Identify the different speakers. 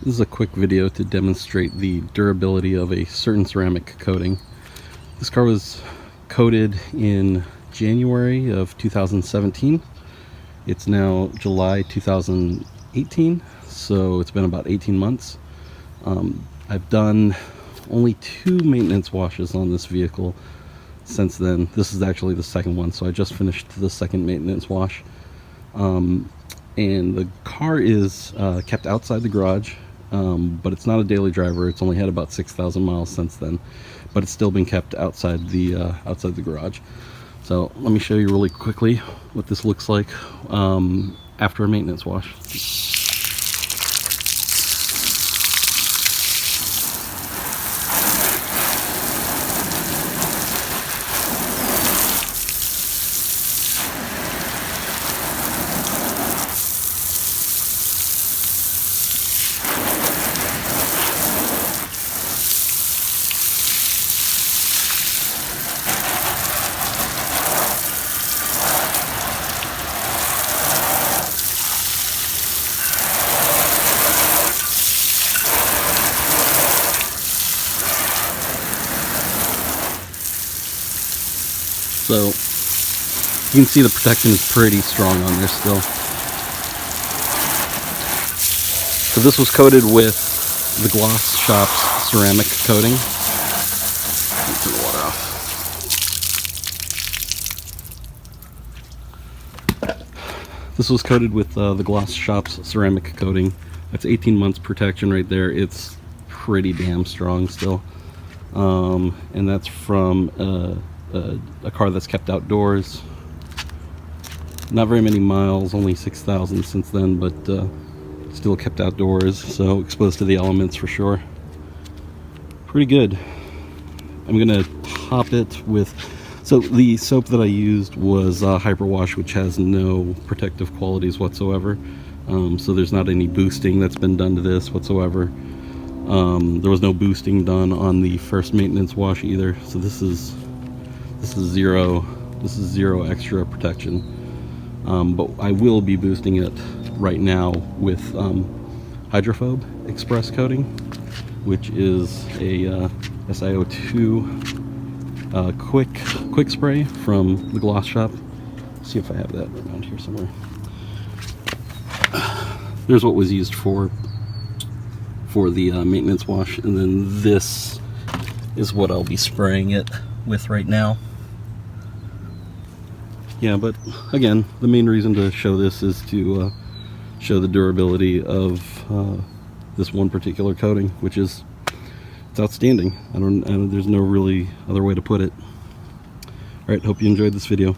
Speaker 1: This is a quick video to demonstrate the durability of a certain ceramic coating. This car was coated in January of 2017. It's now July 2018, so it's been about 18 months. I've done only 2 maintenance washes on this vehicle since then. This is actually the second one, so I just finished the second maintenance wash. And the car is kept outside the garage, but it's not a daily driver. It's only had about 6,000 miles since then, but it's still been kept outside the garage. So let me show you really quickly what this looks like after a maintenance wash. So you can see the protection is pretty strong on there still. So this was coated with the Gloss Shop's ceramic coating. Turn the water off. This was coated with the Gloss Shop's ceramic coating. That's 18 months protection right there. It's pretty damn strong still. And that's from a car that's kept outdoors. Not very many miles, only 6,000 since then, but still kept outdoors, so exposed to the elements for sure. Pretty good. I'm gonna top it with, so the soap that I used was Hyperwash, which has no protective qualities whatsoever. So there's not any boosting that's been done to this whatsoever. There was no boosting done on the first maintenance wash either, so this is zero extra protection. But I will be boosting it right now with Hydrophobe Express Coating, which is a SiO2 quick spray from the Gloss Shop. Let's see if I have that around here somewhere. There's what was used for the maintenance wash, and then this is what I'll be spraying it with right now. Yeah, but again, the main reason to show this is to show the durability of this one particular coating, which is, it's outstanding. I don't there's no really other way to put it. All right, hope you enjoyed this video.